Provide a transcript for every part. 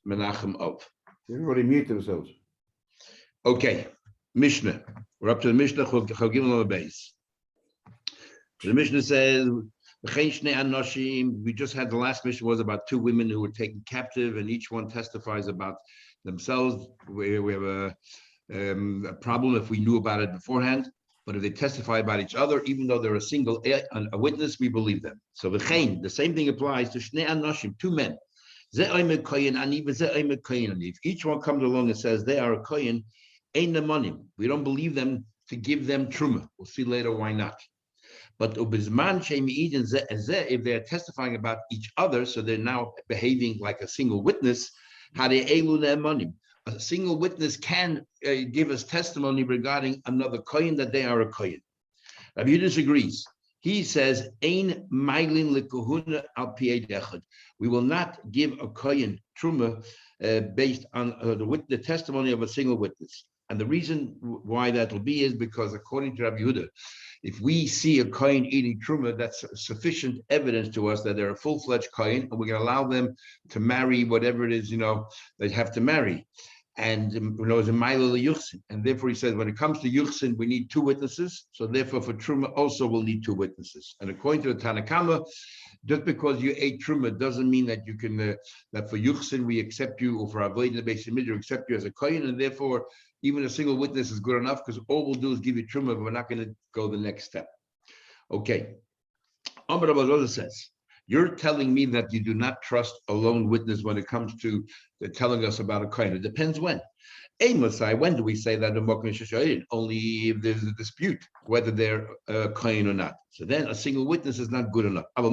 Menachem of. Everybody mute themselves. Okay, Mishnah. We're up to the Mishnah. Chogim on the base. The Mishnah says, we just had the last Mishnah was about two women who were taken captive, and each one testifies about themselves. We have a problem if we knew about it beforehand, but if they testify about each other, even though they're a witness, we believe them. So the same thing applies to Shnei Anoshim, two men. If each one comes along and says they are a kohen, ain't the money. We don't believe them to give them truma. We'll see later why not. But if they're testifying about each other, so they're now behaving like a single witness, money. A single witness can give us testimony regarding another kohen that they are a kohen. Rabbi Yehuda disagrees. He says, "Ein mailin lekahuna al pi echad." We will not give a kohen truma based on the testimony of a single witness. And the reason why that will be is because, according to Rabbi Yehuda, if we see a kohen eating truma, that's sufficient evidence to us that they're a full-fledged kohen, and we're going to allow them to marry whatever it is, they have to marry. And it's a ma'ila yuchsin. And therefore he says, when it comes to yuchsin, we need two witnesses. So therefore for truma also we'll need two witnesses. And according to the Tanakama, just because you ate truma doesn't mean that you can, that for yuchsin we accept you, or for avoid the basic midrash accept you as a kohen, and therefore even a single witness is good enough, because all we'll do is give you truma, but we're not going to go the next step. Okay. Amar Rabbi says, you're telling me that you do not trust a lone witness when it comes to telling us about a kohen. It depends when. When do we say that? Only if there's a dispute whether they're a kohen or not. So then a single witness is not good enough. But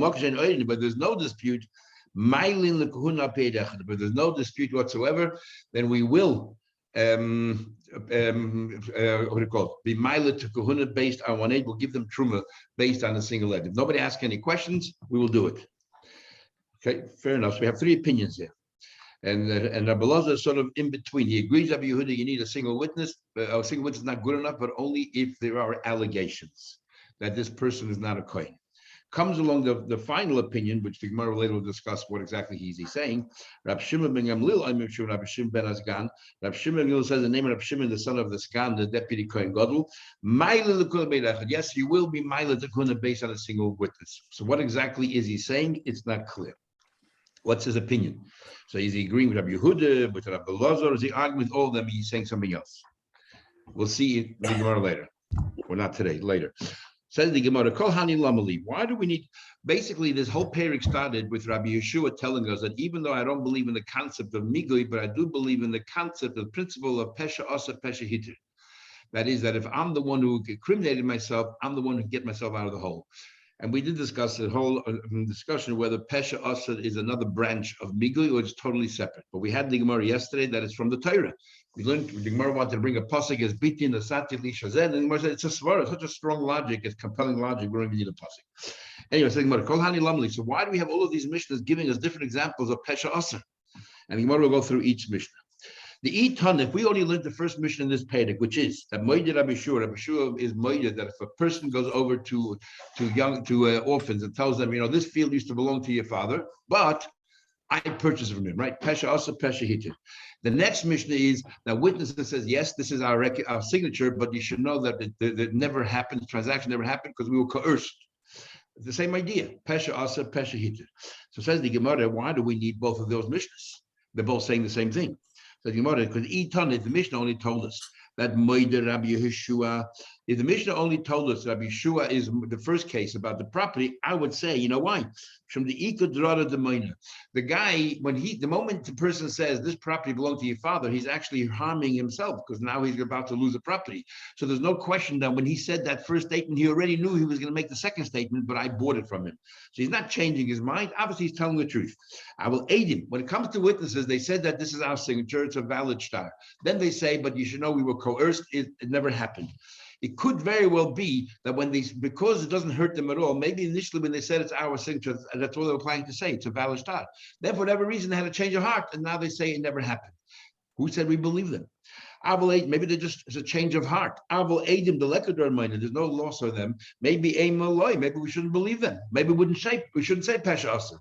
there's no dispute. But there's no dispute whatsoever, then we will what do you call it? Be milet to kahuna based on one aid. We'll give them truma based on a single aid. If nobody asks any questions, we will do it. Okay, fair enough. So we have three opinions here, and Rabbi Elazar is sort of in between. He agrees, Rabbi Yehuda, you need a single witness. A single witness is not good enough, but only if there are allegations that this person is not a kohen. Comes along the final opinion, which the Gemara later will discuss what exactly he's saying. Rab Shimon ben Gamliel, I'm sure Rab Shimon ben Azgan. Rab Shimon ben Gamliel says the name of Rab Shimon, the son of the Sgan, the deputy Kohen Gadol. Yes, you will be Maila Tekuna based on a single witness. So what exactly is he saying? It's not clear. What's his opinion? So is he agreeing with Rabbi Yehuda, with Rabbi Elazar? Is he arguing with all of them? He's saying something else. We'll see in the Gemara later. Or not today, later. Says the Gemara, Kol Hani Lamali. Why do we need? Basically, this whole parak started with Rabbi Yeshua telling us that even though I don't believe in the concept of migui, but I do believe in the concept, the principle of pesha asa pesha hitir. That is, that if I'm the one who incriminated myself, I'm the one who get myself out of the hole. And we did discuss the whole discussion whether pesha asa is another branch of migui or it's totally separate. But we had the Gemara yesterday that is from the Torah. We learned the Gemara wanted to bring a pasuk as bitin the sati li shazen, and the Gemara said it's a svara, such a strong logic, it's compelling logic. We don't even need a pasuk. Anyway, so the Gemara kol hani lamli. So why do we have all of these mishnahs giving us different examples of pesha asa? And the Gemara will go through each mishnah. The Itan, if we only learned the first mishnah in this Perek, which is that Moed Rabbi Shua is Moed, that if a person goes over to orphans and tells them, this field used to belong to your father, but I purchased it from him, right? Pesha asa, pesha hitir. The next mishnah is that witness that says, yes, this is our signature, but you should know that it never happened, the transaction never happened because we were coerced. It's the same idea, pesha asa, pesha hitir. So says the Gemara, why do we need both of those mishnahs? They're both saying the same thing. So the Gemara, because the Mishnah only told us that Moed Rabbi Yeshua. If the Mishnah only told us Rabbi Yeshua is the first case about the property, I would say, why? From the the guy, the moment the person says this property belonged to your father, he's actually harming himself because now he's about to lose the property. So there's no question that when he said that first statement, he already knew he was going to make the second statement, but I bought it from him. So he's not changing his mind. Obviously, he's telling the truth. I will aid him. When it comes to witnesses, they said that this is our signature. It's a valid star. Then they say, but you should know we were coerced. It never happened. It could very well be that because it doesn't hurt them at all, maybe initially when they said it's our signature, that's all they were planning to say, it's a valid start. Then for whatever reason, they had a change of heart, and now they say it never happened. Who said we believe them? Maybe it's a change of heart. There's no loss of them. Maybe we shouldn't believe them. Maybe we shouldn't say pesha asa.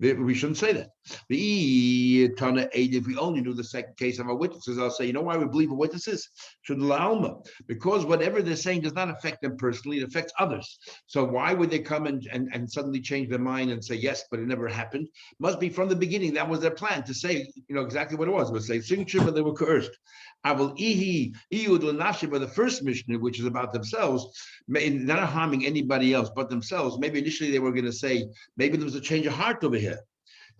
We shouldn't say that. If we only do the second case of our witnesses, I'll say, you know why we believe in witnesses? Should alma, because whatever they're saying does not affect them personally, it affects others. So why would they come and suddenly change their mind and say yes, but it never happened? Must be from the beginning that was their plan to say, exactly what it was. It was say signature, but they were coerced. But the first Mishnah, which is about themselves, not harming anybody else but themselves. Maybe initially they were going to say, maybe there was a change of heart over here.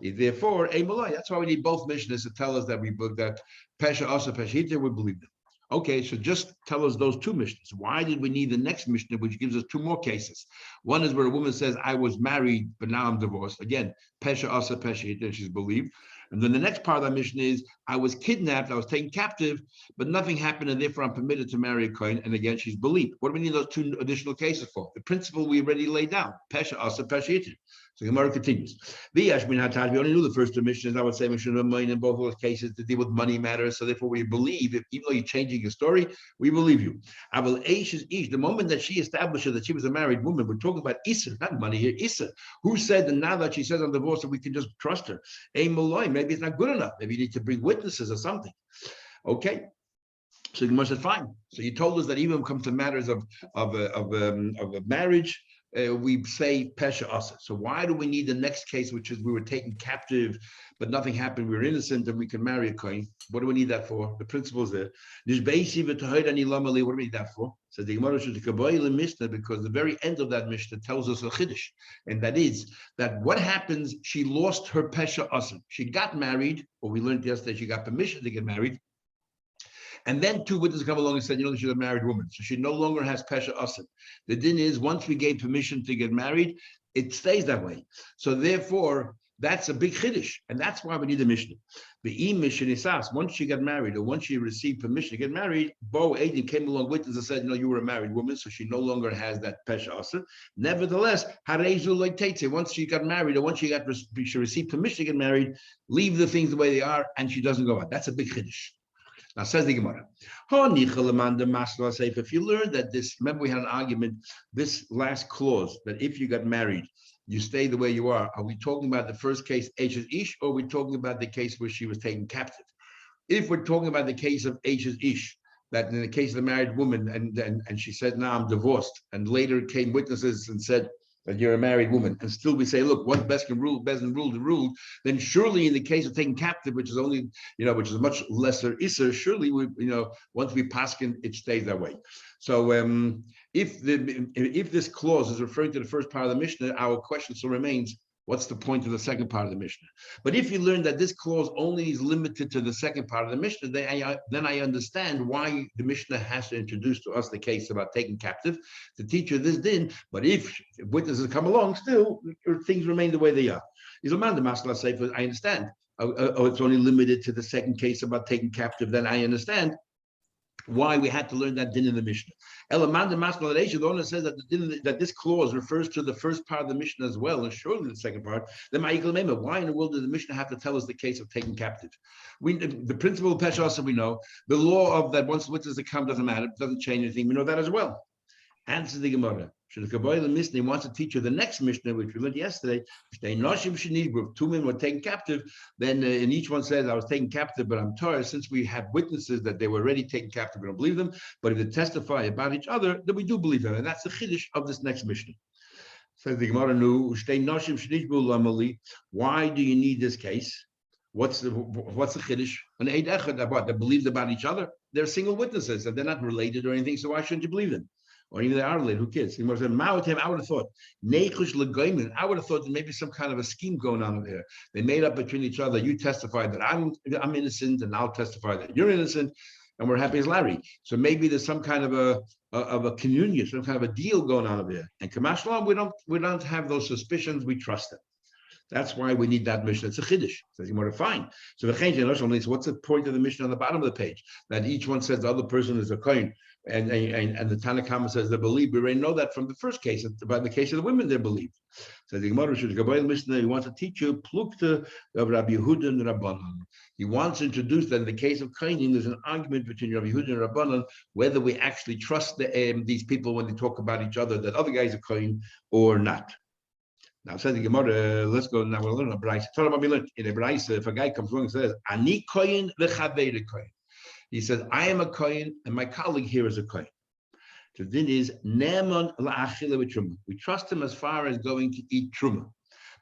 Therefore, that's why we need both Mishnahs to tell us that that Pesha Asa Pesha we believe them. Okay, so just tell us those two Mishnahs. Why did we need the next Mishnah, which gives us two more cases? One is where a woman says, I was married, but now I'm divorced. Again, Pesha Asa Pesha she's believed. And then the next part of that mission is, I was kidnapped, I was taken captive, but nothing happened, and therefore I'm permitted to marry a kohen. And again, she's believed. What do we need those two additional cases for? The principle we already laid down, Pesha Asa Pesha Yitir. So Gemara continues. We only knew the first two missions. I would say Mishnah in both of those cases to deal with money matters. So therefore, we believe, even though you're changing your story, we believe you. I will the moment that she establishes that she was a married woman, we're talking about Issa, not money here, Issa. Who said that now that she says I'm divorced, that we can just trust her? Maybe it's not good enough. Maybe you need to bring witnesses or something. Okay. So Gemara said, fine. So you told us that even when it comes to matters of a marriage, we say Pesha Asa. So why do we need the next case, which is we were taken captive, but nothing happened, we were innocent, and we can marry a kohen? What do we need that for? The principle is there. What do we need that for? So the Gemara should Mishnah, because the very end of that Mishnah tells us a chiddush, and that is that what happens, she lost her Pesha Asa. She got married, or we learned yesterday she got permission to get married. And then two witnesses come along and said, she's a married woman. So she no longer has Pesha Asa. The din is, once we gave permission to get married, it stays that way. So therefore, that's a big chiddush. And that's why we need the Mishnah. The Mishnah is asked, once she got married, or once she received permission to get married, Bo Aiden came along witness and said, you were a married woman, so she no longer has that Pesha Asa. Nevertheless, once she got married, or once she received permission to get married, leave the things the way they are, and she doesn't go out. That's a big chiddush. Now says the Gemara, if you learn that this, remember we had an argument, this last clause, that if you got married, you stay the way you are we talking about the first case, Eshes Ish, or are we talking about the case where she was taken captive? If we're talking about the case of Eshes Ish, that in the case of the married woman, and she said, now I'm divorced, and later came witnesses and said, that you're a married woman, and still we say, look, one best can rule, best can rule the rule, then surely in the case of taking captive, which is only, which is a much lesser issa, surely we, once we paskin, it stays that way. So if this clause is referring to the first part of the Mishnah, our question still remains, what's the point of the second part of the Mishnah? But if you learn that this clause only is limited to the second part of the Mishnah, then I understand why the Mishnah has to introduce to us the case about taking captive to teach you this din. But if witnesses come along, still things remain the way they are. I understand. It's only limited to the second case about taking captive. Then I understand why we had to learn that din in the Mishnah. The owner says that this clause refers to the first part of the Mishnah as well, and surely the second part. Then why in the world does the Mishnah have to tell us the case of taking captive? The principle of Pesha Asa we know. The law of that once witnesses come doesn't matter, it doesn't change anything. We know that as well. Answers the Gemara. He wants to teach you the next Mishnah, which we learned yesterday. If two men were taken captive, then and each one says, I was taken captive, but I'm Torah. Since we have witnesses that they were already taken captive, we don't believe them. But if they testify about each other, then we do believe them. And that's the chiddush of this next Mishnah. Says the Gemara, why do you need this case? What's the chiddush? An eid echad, what? They believed about each other. They're single witnesses, and they're not related or anything. So why shouldn't you believe them? Or even they are related, who cares? I would have thought, I would have thought there may be some kind of a scheme going on there. They made up between each other. You testify that I'm innocent, and I'll testify that you're innocent, and we're happy as Larry. So maybe there's some kind of a communion, some kind of a deal going on over there. And Kamash Shalom, we don't have those suspicions. We trust them. That's why we need that Mishnah. It's a chiddush. Says you more fine. So what's the point of the Mishnah on the bottom of the page? That each one says the other person is a kohen. And the Tanna Kama says they believe. We already know that from the first case. About the case of the women, they believe. So the Gemara should go by the Mishnah. He wants to teach you plukta of Rabbi Yehuda and Rabbanan. He wants to introduce that in the case of Kainim, there's an argument between Rabbi Yehuda and Rabbanan whether we actually trust these people when they talk about each other, that other guys are Kain or not. Now, said the Gemara, let's go now. We'll learn a brayse. Tell him what we learned in a brayse. If a guy comes along and says, "Ani koyin lechaveir koyin," he says, "I am a koyin, and my colleague here is a koyin." So then is neman la'achila v'truma. We trust him as far as going to eat truma,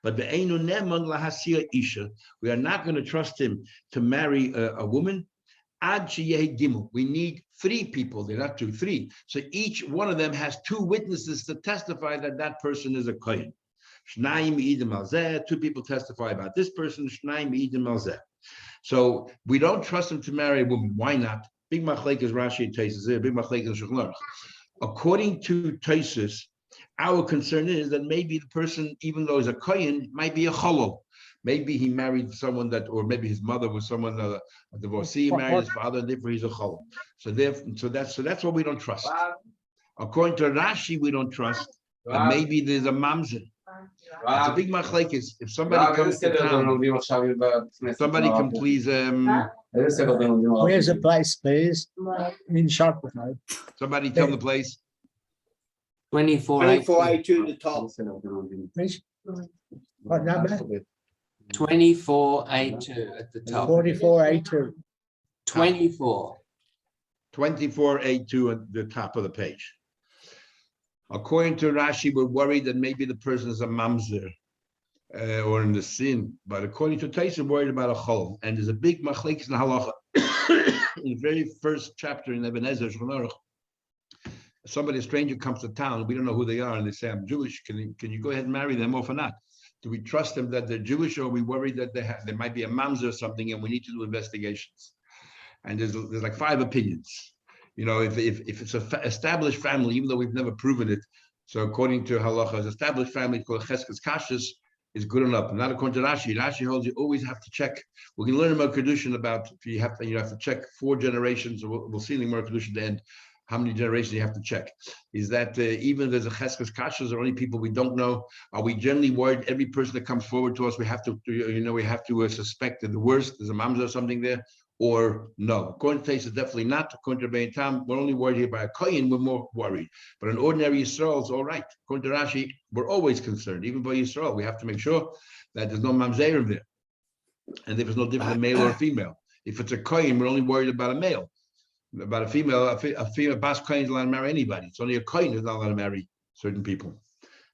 but the einu neman la'hasia isha. We are not going to trust him to marry a woman. Ad sheyeh gimel. We need 3 people. They're not 2, 3. So each one of them has 2 witnesses to testify that that person is a kohen. Shnayim idim al zeh. 2 people testify about this person. Shnayim idim al zeh. So we don't trust him to marry a woman. Why not? Big machlekes Rashi and Taisus there. Big machlekes Shulchan Aruch. According to Taisus, our concern is that maybe the person, even though he's a kohen, might be a cholol. Maybe he married someone that, or maybe his mother was someone a divorcee, married his father, and therefore he's a cholol. So that's what we don't trust. According to Rashi, we don't trust. But maybe there's a mamzer. It's a big machlekes. If somebody comes to town, somebody can please. Where's the place, please? In Sharpenheim. Somebody tell the place. 2482 the top. Please. What number? 2482 at the top. 4482. 24. 2482 at the top of the page. According to Rashi, we're worried that maybe the person is a mamzer or in the sin. But according to Taisa, we're worried about a chol. And there's a big machlekes in halacha. In the very first chapter in Ibn Ezra, somebody, a stranger comes to town, we don't know who they are, and they say, "I'm Jewish. Can you go ahead and marry them or not?" Do we trust them that they're Jewish, or are we worried that there might be a mamzer or something, and we need to do investigations? And there's like 5 opinions. You know, if it's an established family, even though we've never proven it, so according to halacha, established family called cheskes kashas is good enough. Not according to Rashi. Rashi holds you always have to check. We can learn about kedushin about you have to check 4 generations. We'll see in the kedushin at the end how many generations you have to check. Is that even if there's a cheskes kashas or only people we don't know, are we generally worried every person that comes forward to us we have to suspect that the worst, there's a mamzer or something there? Or no? According to Taisa, definitely not. According to Rebbeinu Tam, we're only worried here by a kohen, we're more worried. But an ordinary Yisrael is all right. According to Rashi, we're always concerned. Even by Yisrael, we have to make sure that there's no mamzerim there. And if there's no difference in male or female. If it's a kohen, we're only worried about a male. About a female, a female bas kohen is allowed to marry anybody. It's only a kohen who's not allowed to marry certain people.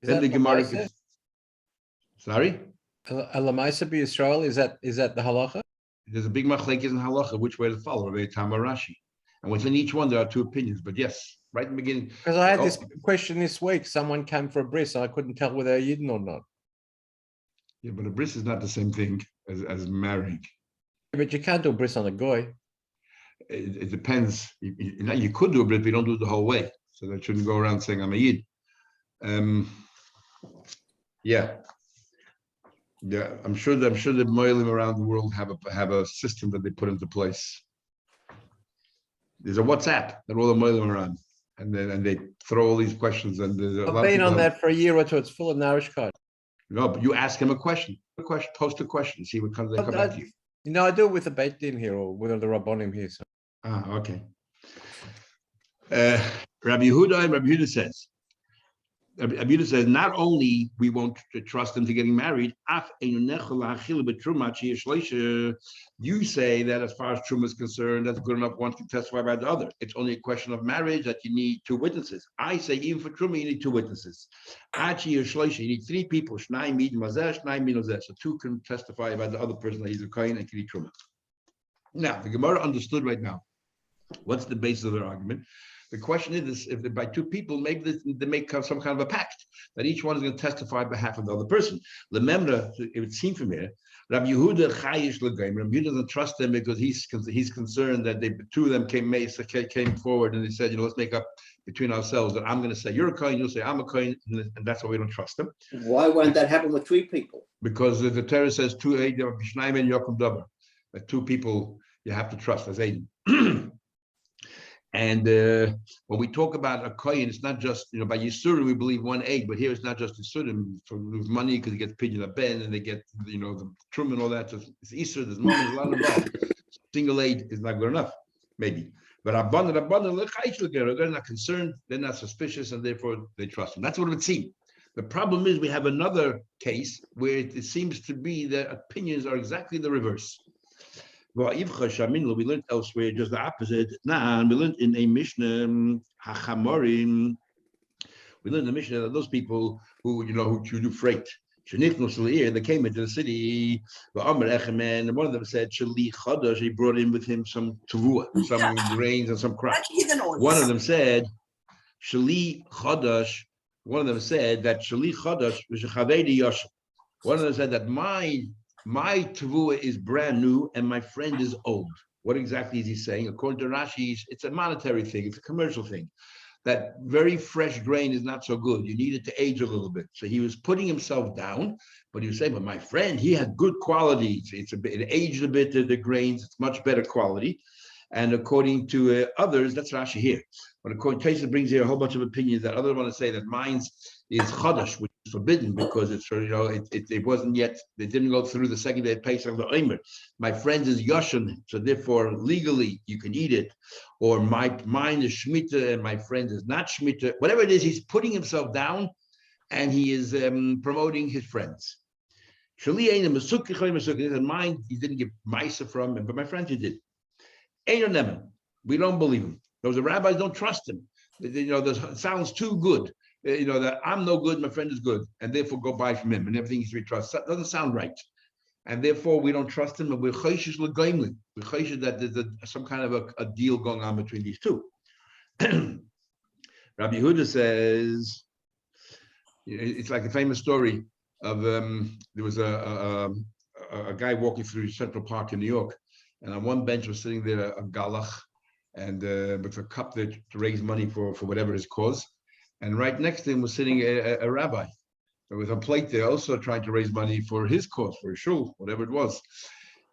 Then the Gemara is, sorry? Alamaisa be Israel, is that the halacha? There's a big machlekes in halacha which way to follow, Rebbe Tam or Rashi, and within each one there are 2 opinions. But yes, right in the beginning. Because I had this question this week. Someone came for a bris, I couldn't tell whether they're Yidden or not. Yeah, but a bris is not the same thing as marrying. But you can't do a bris on a goy. It depends. You could do a bris, but you don't do it the whole way, so that shouldn't go around saying I'm a Yid. Yeah. Yeah, I'm sure the Moelim around the world have a system that they put into place. There's a WhatsApp that all the Moelim around, and they throw all these questions. And there's a I've lot been of on that for a year or 2. It's full of Narish cards. No, but you ask him a question. Post a question. See what comes. They come back to you. You know, I do it with the Beit Din here or with the Rabbonim here. So. Okay. Rabbi Yehuda says. Abida says, not only we won't trust them to getting married, you say that as far as truma is concerned, that's good enough, one can testify by the other. It's only a question of marriage that you need 2 witnesses. I say even for truma, you need 2 witnesses. You need 3 people. So 2 can testify about the other person that he's a kohen and can eat truma. Now, the Gemara understood right now. What's the basis of their argument? The question is, if by 2 people, maybe they make some kind of a pact that each one is going to testify on behalf of the other person. Remember, it would seem from here, Rabbi Yehuda chayish l'gaim. Rabbi Yehuda doesn't trust them because he's concerned that 2 of them came forward and they said, let's make up between ourselves that I'm going to say you're a kohen, you'll say I'm a kohen, and that's why we don't trust them. Why won't that happen with 3 people? Because the Torah says 2 people you have to trust as Aiden. And when we talk about a kohen, it's not just, by Yisurim, we believe 1 aid, but here it's not just Yisurim for lose money because he gets pigeon a ben and they get, the trum and all that. So it's Isur, there's money, there's a lot involved. Single aid is not good enough, maybe. But they're not concerned, they're not suspicious, and therefore they trust him. That's what it would seem. The problem is we have another case where it seems to be the opinions are exactly the reverse. Well, we learned elsewhere just the opposite. Nah, we learned in a Mishnah, Hachamorim. We learned in the Mishnah that those people who do freight. They came into the city, and one of them said, he brought in with him some tavua, some grains and some crops. One of them said, one of them said that one of them said that my tavua is brand new and my friend is old. What exactly is he saying? According to Rashi, it's a monetary thing, it's a commercial thing. That very fresh grain is not so good. You need it to age a little bit. So he was putting himself down, but he was saying, but my friend, he had good quality. It aged a bit, the grains, it's much better quality. And according to others, that's Rashi here. But according to Kesuvos, brings here a whole bunch of opinions that others want to say that mine is chadash, which is forbidden because it's, it wasn't yet, they didn't go through the second day of Pesach, the Omer. My friend is yashan, so therefore legally you can eat it. Or mine is shmita and my friend is not shmita. Whatever it is, he's putting himself down and he is promoting his friends. Shali ain't a masuk, mine, he didn't give Maisa from him, but my friend he did. We don't believe him. Those rabbis don't trust him. It sounds too good. That I'm no good, my friend is good, and therefore go buy from him, and everything is to be trusted. That doesn't sound right, and therefore we don't trust him. And we're chayshish l'goimli. We're chayshish that there's some kind of a deal going on between these two. Rabbi Yehuda says it's like a famous story of there was a guy walking through Central Park in New York. And on one bench was sitting there a galach, and with a cup there to raise money for whatever his cause. And right next to him was sitting a rabbi with a plate there, also trying to raise money for his cause, for his shul, whatever it was.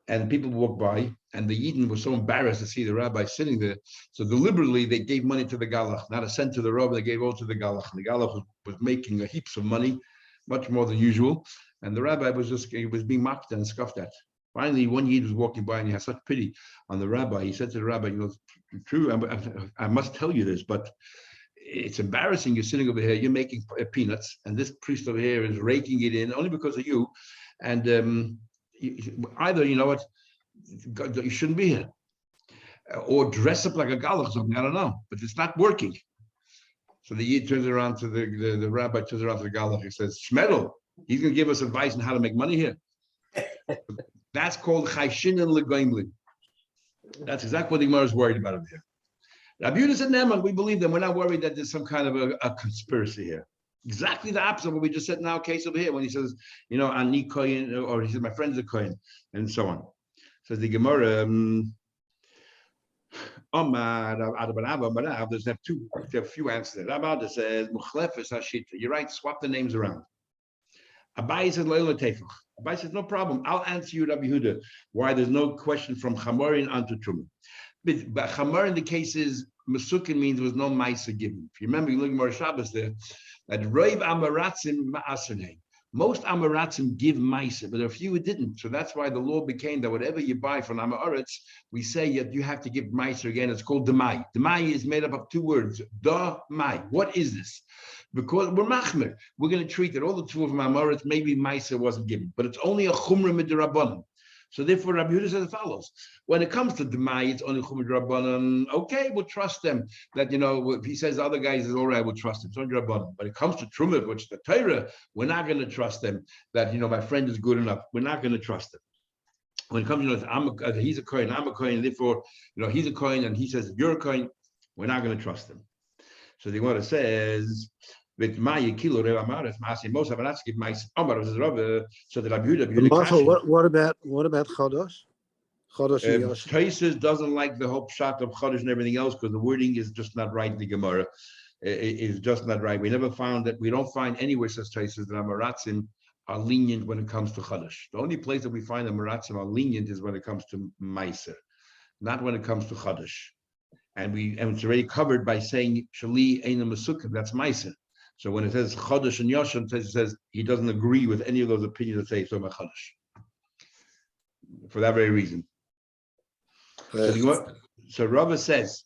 And people walked by, and the Yidden were so embarrassed to see the rabbi sitting there. So deliberately, they gave money to the galach, not a cent to the rabbi, they gave all to the galach. And the galach was making heaps of money, much more than usual. And the rabbi was being mocked and scoffed at. Finally, one Yid was walking by and he had such pity on the rabbi. He said to the rabbi, true, I must tell you this, but it's embarrassing. You're sitting over here, you're making peanuts, and this priest over here is raking it in only because of you. And either, you shouldn't be here, or dress up like a galach or something, I don't know, but it's not working. So the Yid turns around to the rabbi, turns around to the galach, he says, Shmedel, he's going to give us advice on how to make money here. That's called chayshin and legoimli. That's exactly what the Gemara is worried about over here. Rabbi Yehuda said, Neman, we believe them. We're not worried that there's some kind of a conspiracy here. Exactly the opposite of what we just said now, case over here, when he says, Ani Kohen, or he says, my friend's a Kohen, and so on. Says the Gemara, there's a few answers. Rabbi says, you're right, swap the names around. Abai says, Abai says, no problem. I'll answer you, Rabbi Yehuda, why there's no question from Chamorin onto Truma. But Chamor in the case is, Mesukin means there was no Maisa given. If you remember, you look at Mar Shabbos there, that Reiv Amaratzim Ma'asernei. Most Amaratzim give Maisa, but a few didn't. So that's why the law became that whatever you buy from Amaretz, we say that you have to give Maisa again. It's called Demai. Demai is made up of two words, Da-mai. What is this? Because we're machmer, we're going to treat it. All the two of Amaretz, maybe Maisa wasn't given, but it's only a Chumra Midrabanan. So therefore, Rabbi Yehuda says as follows: when it comes to Demai, it's only Chumra Rabbanan. Okay, we'll trust them. That if he says the other guys is all right, we'll trust him. It's only Rabbanan. But it comes to Truma, which is the Torah, we're not going to trust them. That my friend is good enough. We're not going to trust them. When it comes to he's a Kohen, I'm a Kohen. Therefore, he's a Kohen, and he says you're a Kohen. We're not going to trust them. So the Gemara says. So the Rabbi Yehuda. What about Chodosh? Taisus doesn't like the whole shot of Chodesh and everything else because the wording is just not right. The Gemara is just not right. We don't find anywhere says Taisus that Amaratzim are lenient when it comes to Chodesh. The only place that we find that Amaratzim are lenient is when it comes to Meiser, not when it comes to Chodesh. And it's already covered by saying Shali Eina Mesukim. That's Meiser. So when it says Chodesh and Yoshan, it says he doesn't agree with any of those opinions that say so about Chodesh. For that very reason. So Rava says,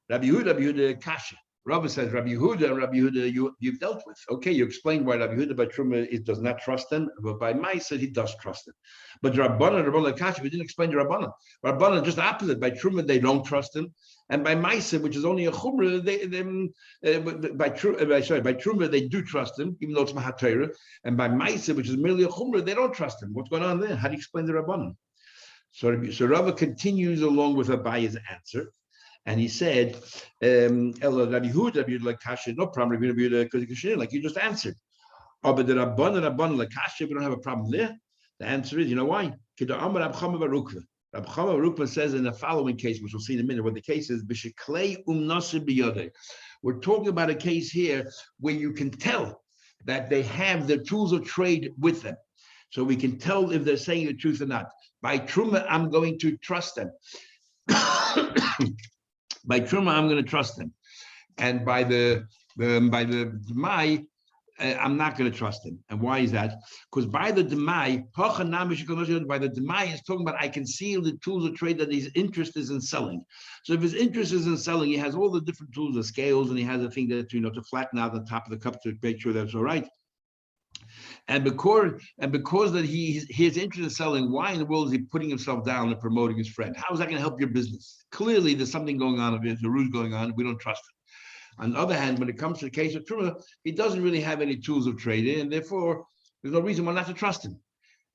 Rabbi Yehuda Kasha. Rabbi says Rabbi Yehuda, you've dealt with. Okay, you explained why Rabbi Yehuda by Truma it does not trust them, but by Maisa he does trust them. But Rabbanan Kashi, we didn't explain to Rabbanan. Rabbanan just the opposite. By Truma they don't trust him, and by Maisa, which is only a Chumrah, by Truma they do trust him, even though it's Mahatayra, and by Maisa, which is merely a Chumrah, they don't trust him. What's going on there? How do you explain the Rabbanan? So Rava continues along with Abaya's answer. And he said, "Ella Rabbi Yehuda, like Kasha, no problem. Rabbi Yehuda, like you just answered. Oh, but the Rabban like Kasha, we don't have a problem there. The answer is, you know why? Rab Chama Barukva says in the following case, which we'll see in a minute, what the case is. We're talking about a case here where you can tell that they have their tools of trade with them, so we can tell if they're saying the truth or not. By Truma, I'm going to trust them." By Truma, I'm going to trust them, and by the Demai, I'm not going to trust them. And why is that? Because by the Demai, by the Demai is talking about I can see the tools of trade that his interest is in selling. So if his interest is in selling, he has all the different tools, the scales, and he has a thing that to flatten out the top of the cup to make sure that's all right. And because that his interest in selling, why in the world is he putting himself down and promoting his friend? How is that going to help your business? Clearly, there's something going on. There's a ruse going on. We don't trust him. On the other hand, when it comes to the case of Truma, he doesn't really have any tools of trade, and therefore there's no reason why not to trust him.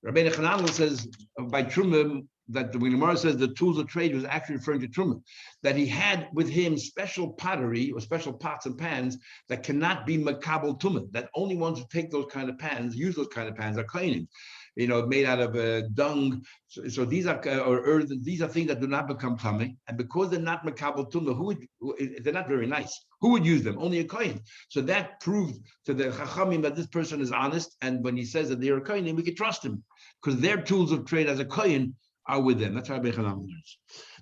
Rabbeinu Chananel says by Truma that when the Gemara says the tools of trade was actually referring to Truma, that he had with him special pottery or special pots and pans that cannot be makabel Tumah, that only ones who take those kind of pans, use those kind of pans are kohanim, made out of dung. So these are earth. These are things that do not become tummy, and because they're not makabel Tumah, they're not very nice. Who would use them? Only a kohen. So that proved to the chachamim that this person is honest, and when he says that they're a kohen, we can trust him because their tools of trade as a kohen are with them. That's how Bechanam learns.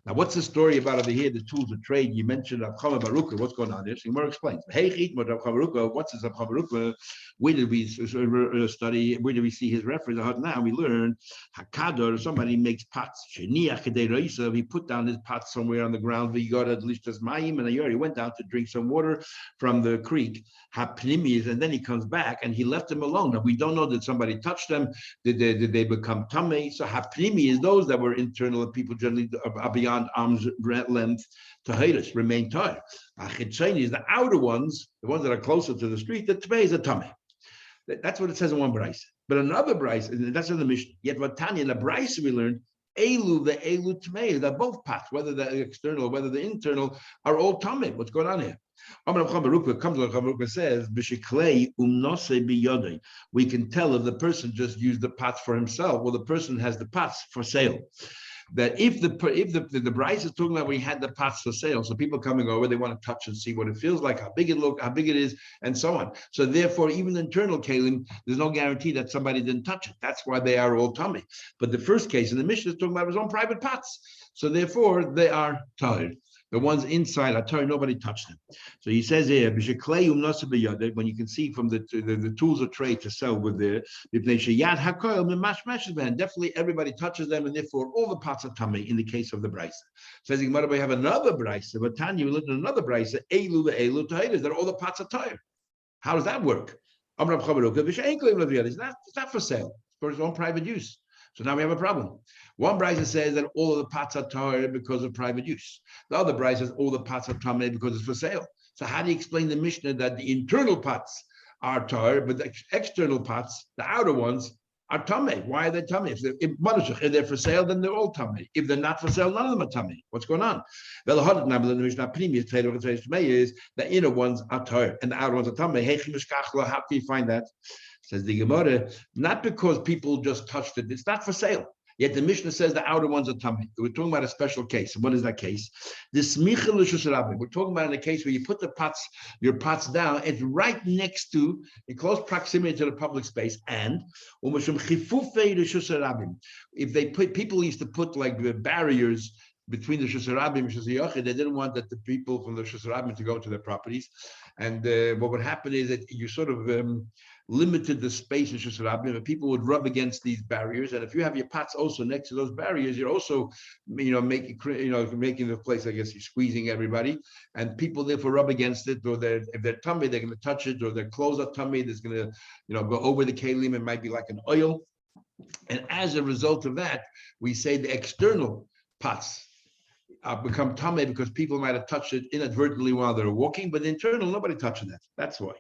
Now, what's the story about over here? The tools of trade. You mentioned Rab Chama Baruch. What's going on there? So Gemara explains. Hey, Rab Chama Baruch. What's this Rab Chama Baruch? Where did we study? Where did we see his reference? Now we learn Hakador. Somebody makes pots. He put down his pots somewhere on the ground. He got at least as mayim, and he already went down to drink some water from the creek. Hapnimis, and then he comes back and he left them alone. Now we don't know that somebody touched them. Did they become tamei? So hapnimi is those that were internal, and people generally are beyond arm's length to Hairis, remain tight. Achitzaini is the outer ones, the ones that are closer to the street, the Tmei is a Tamei. That's what it says in one Bryce. But another Bryce, that's in the Mishnah. Yet what Tanya, in the Bryce we learned, Elu, the Elu Tmei, they're both pots, whether the external or whether the internal, are all Tamei. What's going on here? Says, we can tell if the person just used the pots for himself, or the person has the pots for sale. That if the Bryce is talking about we had the pots for sale, so people coming over, they want to touch and see what it feels like, how big it is, and so on. So therefore, even the internal kalim, there's no guarantee that somebody didn't touch it. That's why they are all tummy. But the first case in the Mishnah is talking about his own private pots. So therefore, they are tired. The ones inside are tired, nobody touched them. So he says here, when you can see from the tools of trade to sell with there, definitely everybody touches them, and therefore all the pots are tummy in the case of the brisa. Says we have another brisa, but Tanya, we look at another brisa, that all the pots are tired. How does that work? It's not for sale, it's for his own private use. So now we have a problem. One brisa says that all of the pots are tahor because of private use. The other brisa says all the pots are tameh because it's for sale. So how do you explain the Mishnah that the internal pots are tahor, but the external pots, the outer ones, are tameh? Why are they tameh? If they're for sale, then they're all tameh. If they're not for sale, none of them are tameh. What's going on? The Mishnah is the inner ones are tahor and the outer ones are tameh. How can you find that? Says the Gemara, not because people just touched it. It's not for sale. Yet the Mishnah says the outer ones are tummy. We're talking about a special case. What is that case? We're talking about in a case where you put your pots down. It's right next to, in close proximity to the public space. And if they put, people used to put like barriers between the Shusarabim and Shusayachid, they didn't want that the people from the Shusarabim to go to their properties. And what would happen is that you sort of limited the space in Shus Rabbim, and people would rub against these barriers. And if you have your pots also next to those barriers, you're also, making the place, I guess, you're squeezing everybody, and people therefore rub against it, or if they're tummy, they're going to touch it, or their clothes are tummy, there's going to, go over the kalim. It might be like an oil, and as a result of that, we say the external pots become tummy because people might have touched it inadvertently while they're walking, but the internal, nobody touched that. That's why.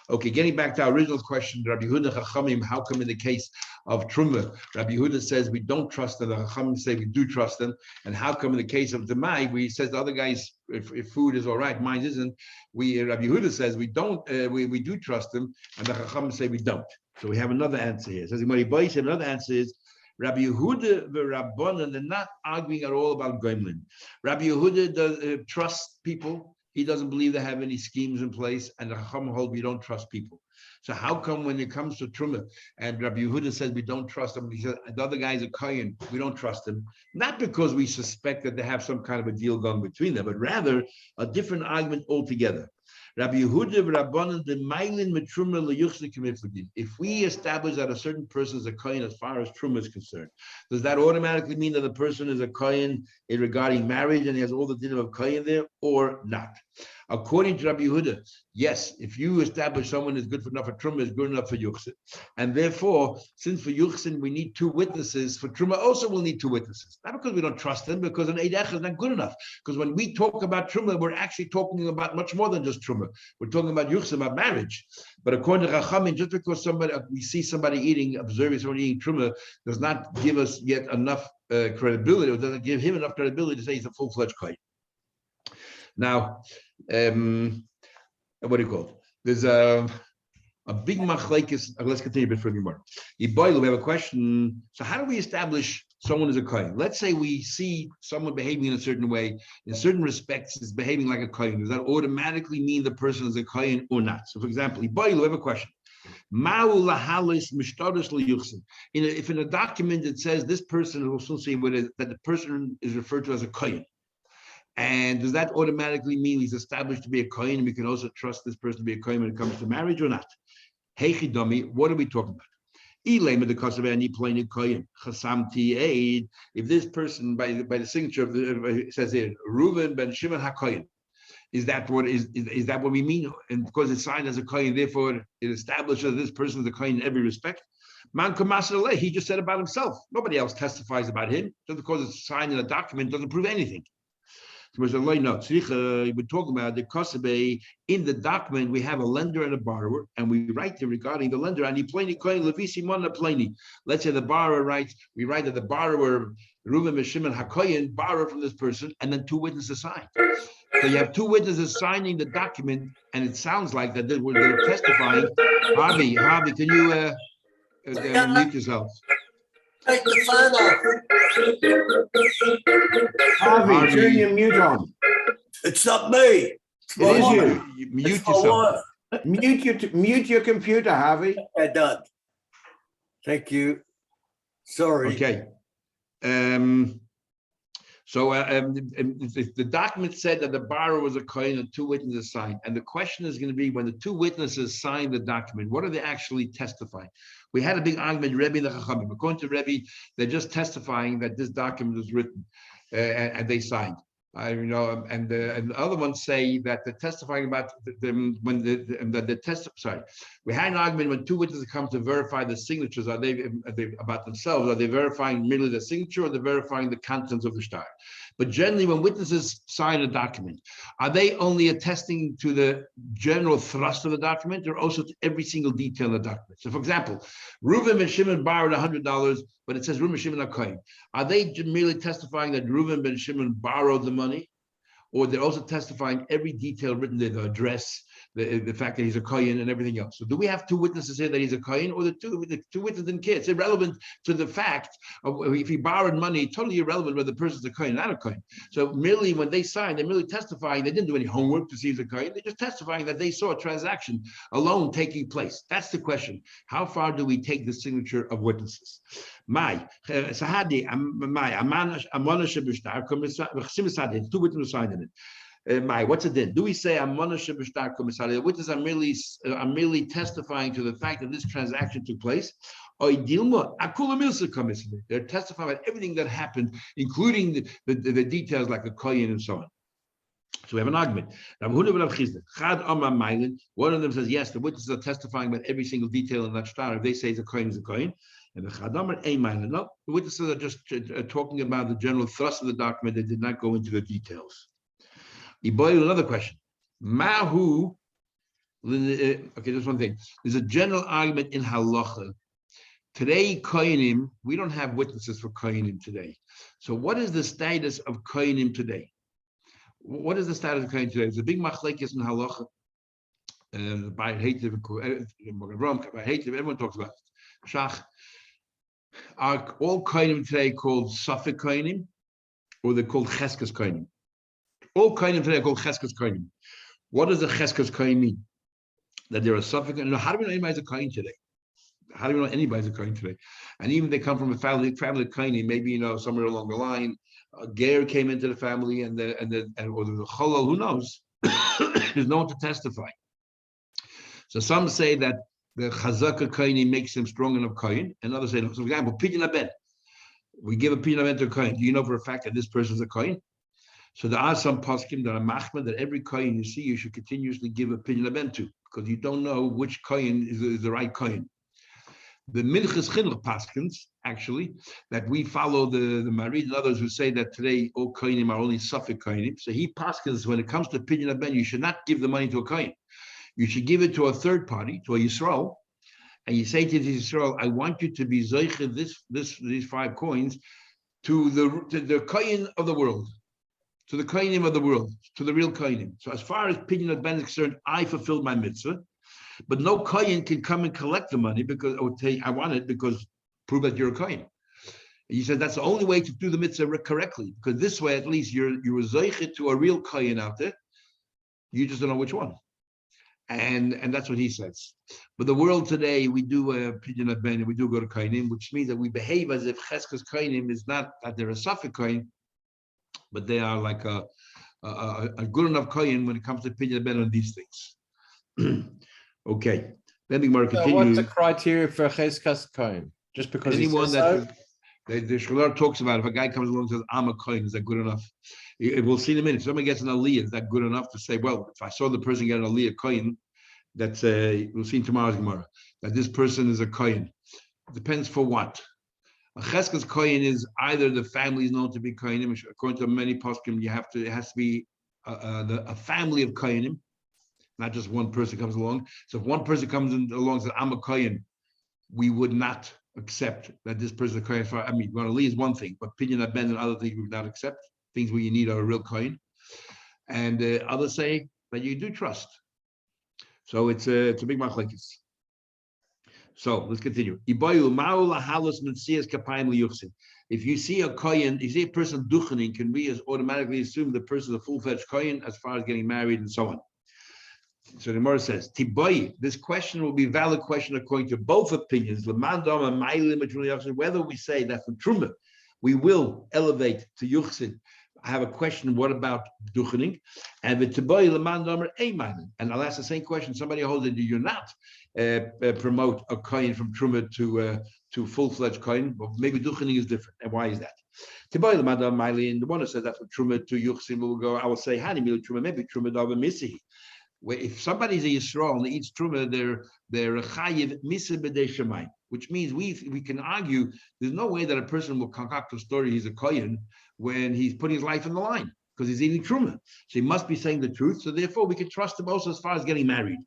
Okay, getting back to our original question, Rabbi Yehuda Chachamim, how come in the case of Truma, Rabbi Yehuda says we don't trust them, the Chachamim say we do trust them, and how come in the case of Demai, we says the other guys, if food is all right, mine isn't, Rabbi Yehuda says we don't, we do trust them, and the Chachamim say we don't. So we have another answer here. It says another answer is Rabbi Yehuda the Rabbanan, they're not arguing at all about Goimlin. Rabbi Yehuda trusts people. He doesn't believe they have any schemes in place, and the Chacham hold we don't trust people. So how come when it comes to Truma, and Rabbi Yehuda says we don't trust him, he says the other guy's a Kohen, we don't trust him, not because we suspect that they have some kind of a deal going between them, but rather a different argument altogether. Rabbi Yehuda Rabbanan the Mailin Metruma LeYuchzik Miflagin. If we establish that a certain person is a Kohen as far as Truma is concerned, does that automatically mean that the person is a Kohen regarding marriage and he has all the dinner of Kohen there, or not? According to Rabbi Yehuda, yes, if you establish someone is good enough for Truma, is good enough for Yuchsin. And therefore, since for Yuchsin we need 2 witnesses, for Truma also we'll need 2 witnesses. Not because we don't trust them, because an Eid Echad is not good enough. Because when we talk about Truma, we're actually talking about much more than just Truma. We're talking about Yuchsin, about marriage. But according to Chachamim, just because we see somebody observing somebody eating Truma, does not give us yet enough credibility, or doesn't give him enough credibility to say he's a full-fledged Kohen. Now, what do you call it? There's a big machlekes. Let's continue a bit further more. We have a question. So how do we establish someone is a Kohen? Let's say we see someone behaving in a certain way, in certain respects is behaving like a Kohen. Does that automatically mean the person is a Kohen or not? So for example, we have a question. If in a document it says this person will still say that the person is referred to as a Kohen, and does that automatically mean he's established to be a Kohen, and we can also trust this person to be a Kohen when it comes to marriage or not? Heichidami, what are we talking about? If this person, by the signature of it says here, Reuven ben Shimon HaKohen, is that what we mean? And because it's signed as a Kohen, therefore it establishes this person is a Kohen in every respect. Man Kamasar, he just said about himself. Nobody else testifies about him. Just because it's signed in a document doesn't prove anything. We're talking about the Kosabe. In the document, we have a lender and a borrower, and we write there regarding the lender. Let's say the borrower writes, we write that the borrower, Reuven Shimon HaKohen, borrowed from this person, and then 2 witnesses sign. So you have 2 witnesses signing the document, and it sounds like that they're testifying. Harvey, can you mute yourself? Take the phone off. Harvey, turn your mute on. It's not me. It is you. Mute yourself. Mute your computer, Harvey. Okay, done. Thank you. Sorry. Okay. So the document said that the borrower was a Kohen and 2 witnesses signed. And the question is going to be, when the 2 witnesses sign the document, what are they actually testifying? We had a big argument, Rebbe and the Chachamim. According to Rebbe, they're just testifying that this document was written and they signed. And the other ones say that they're testifying about we had an argument when 2 witnesses come to verify the signatures. Are they about themselves? Are they verifying merely the signature, or they're verifying the contents of the shtar? But generally, when witnesses sign a document, are they only attesting to the general thrust of the document, or also to every single detail in the document? So, for example, Reuven ben Shimon borrowed $100, but it says Reuven ben Shimon HaKohen. Are they merely testifying that Reuven ben Shimon borrowed the money, or they're also testifying every detail written there, the address, the fact that he's a Kohen and everything else? So do we have 2 witnesses here that he's a Kohen, or the two witnesses didn't care? It's irrelevant to the fact of if he borrowed money, totally irrelevant whether the person's a Kohen or not a Kohen. So merely when they signed, they're merely testifying. They didn't do any homework to see if he's a Kohen. They're just testifying that they saw a transaction alone taking place. That's the question. How far do we take the signature of witnesses? Sahadi, 2 witnesses signed in it. What's it then? Do we say I'm the witness? I'm merely testifying to the fact that this transaction took place. They're testifying about everything that happened, including the details like the koyin and so on. So we have an argument. One of them says, yes, the witnesses are testifying about every single detail in that star. If they say the koyin is a koyin. And the Chadamar Eimaila. No, the witnesses are just talking about the general thrust of the document. They did not go into the details. Another question. Mahu. Okay, there's one thing. There's a general argument in halacha. Today, kohenim, we don't have witnesses for kohenim today. So what is the status of kohenim today? What is the status of kohenim today? There's a big machlekes in halacha. By hativ, everyone talks about it. Shach. Are all kohenim today called Safek kohenim, or they're called Cheskes kohenim? All kohenim today are called Cheskes kohenim. What does the Cheskes kohen mean? That they're a Safek? No, how do we know anybody's a kohen today? How do we know anybody's a kohen today? And even if they come from a family of kohenim, maybe somewhere along the line, a ger came into the family, or the cholol, who knows? There's no one to testify. So some say that the chazaka kohen makes him strong enough kohen, and others say, for example, pidyon haben. We give a pidyon haben to a kohen. Do you know for a fact that this person is a kohen? So there are some poskim that are machman that every kohen you see, you should continuously give a pidyon haben to, because you don't know which kohen is the right kohen. The Minchas Chinuch paskins, actually, that we follow the Marid and others who say that today all kohenim are only Safek kohenim. So he paskins when it comes to pidyon haben, you should not give the money to a kohen. You should give it to a third party, to a Yisrael, and you say to the Yisrael, I want you to be zoiche these 5 coins to the kohen of the world, to the kohenim of the world, to the real kohenim. So as far as pidyon haben is concerned, I fulfilled my mitzvah, but no kohen can come and collect the money because I would say I want it because prove that you're a kohen. He said that's the only way to do the mitzvah correctly, because this way at least you're zoiche to a real kohen out there. You just don't know which one. And that's what he says. But the world today, we do pidyon haben, we do go to kohenim, which means that we behave as if cheskes kohenim is not that they're a Safek kohen, but they are like a good enough kohen when it comes to pidyon haben on these things. Okay, then the Gemara So continues. what's the criteria for cheskas kohen? Just because Anyone he says that the Shulchan talks about, if a guy comes along and says, I'm a kohen, is that good enough? We'll see in a minute. If someone gets an aliyah, is that good enough to say, well, if I saw the person get an aliyah kohen, that's we'll see in tomorrow's Gemara, that this person is a kohen. Depends for what. A cheskes kohen is either the family is known to be kohenim, according to many poskim, it has to be a family of kohenim, not just one person comes along. So if one person comes along and says, I'm a kohen, we would not accept that this person is a kohen. I mean, aliyah is one thing, but pidyon haben and other things we would not accept. Things where you need a real kohen. And others say that you do trust. So it's a big machlekes. So let's continue. If you see a kohen, you see a person duchening, can we automatically assume the person is a full-fledged kohen as far as getting married and so on? So the Gemara says, Tiboy, this question will be a valid question according to both opinions. Whether we say that from Truma, we will elevate to Yuchsid. I have a question, what about duchening? And the Tiboy Leman Domer Eimanen. And I'll ask the same question. Somebody holds it, do you not promote a kohen from Truma to full-fledged kohen? Well, maybe duchening is different. And why is that? Tiboy Leman Domer Eimanen, the one that says that from Truma to Yuchsid will go, I will say, Hani Mil Truma, maybe Truma Dover Misi. Where if somebody's a Yisrael and eats truma, they're a chayiv misa b'dei shemayim, which means we can argue there's no way that a person will concoct a story he's a kohen when he's putting his life on the line because he's eating truma. So he must be saying the truth. So therefore, we can trust him also as far as getting married.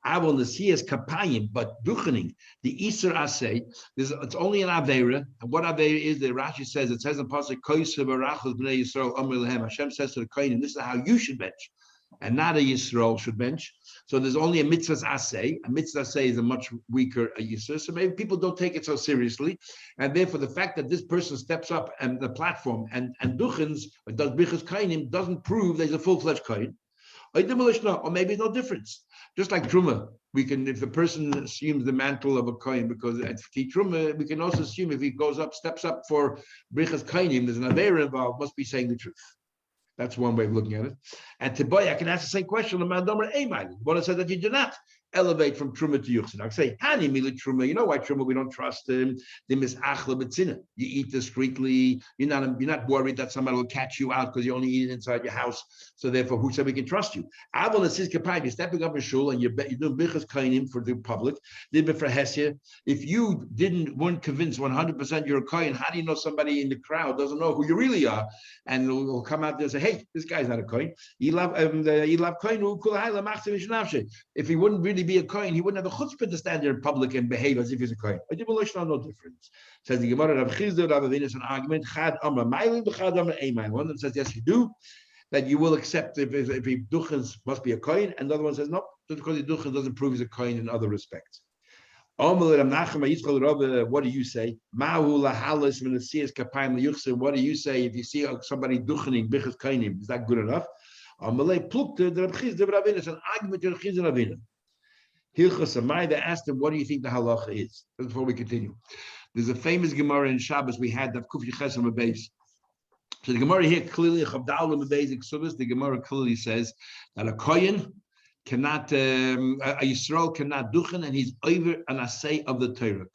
Avol nesiyas kapayim, but duchening the iser asay, it's only an avera. And what avera is? The Rashi says it says in pasuk koyse barachos b'nei Yisrael amar lehem. Hashem says to the kohen, this is how you should bench. And not a Yisrael should bench. So there's only a mitzvah's asay. A mitzvah's asay is a much weaker Yisrael. So maybe people don't take it so seriously. And therefore, the fact that this person steps up and the platform and duchens, or does bichas kainim, doesn't prove there's a full-fledged kain. Or maybe no difference. Just like Truma, we can, if the person assumes the mantle of a kain, because at Truma, we can also assume if he goes up, steps up for bichas kainim, there's an avera involved, must be saying the truth. That's one way of looking at it. And to boy, I can ask the same question. What I said that you do not elevate from truma to yuchsin. I say, hani mili truma. You know why truma? We don't trust him. You eat discreetly. You're not worried that somebody will catch you out because you only eat it inside your house. So therefore, who said we can trust you? You're stepping up in shul and you're doing bichas kainim for the public. For Hesia. If you weren't convinced 100% you're a kohen, how do you know somebody in the crowd doesn't know who you really are and will come out there and say, hey, this guy's not a kohen. If he wouldn't really be a kohen, he wouldn't have the chutzpah to stand there in public and behave as if he's a kohen. No difference. Says the Gemara, Rav Chizda, Rav Avinu, is an argument. Chad amra mailim, chad amra eimain. One of them says yes, you do. That you will accept if he duchens must be a kohen, and the other one says no, just because he duchens doesn't prove he's a kohen in other respects. What do you say? What do you say if you see somebody duchening bichas kainim? Is that good enough? It's an argument to Ravina. They asked him, what do you think the halacha is? Before we continue, there's a famous Gemara in Shabbos we had that Kufi Chesam Beis. So the Gemara here clearly, the Gemara clearly says that a kohen cannot, a Yisrael cannot duchen, and he's over an assay of the Torah.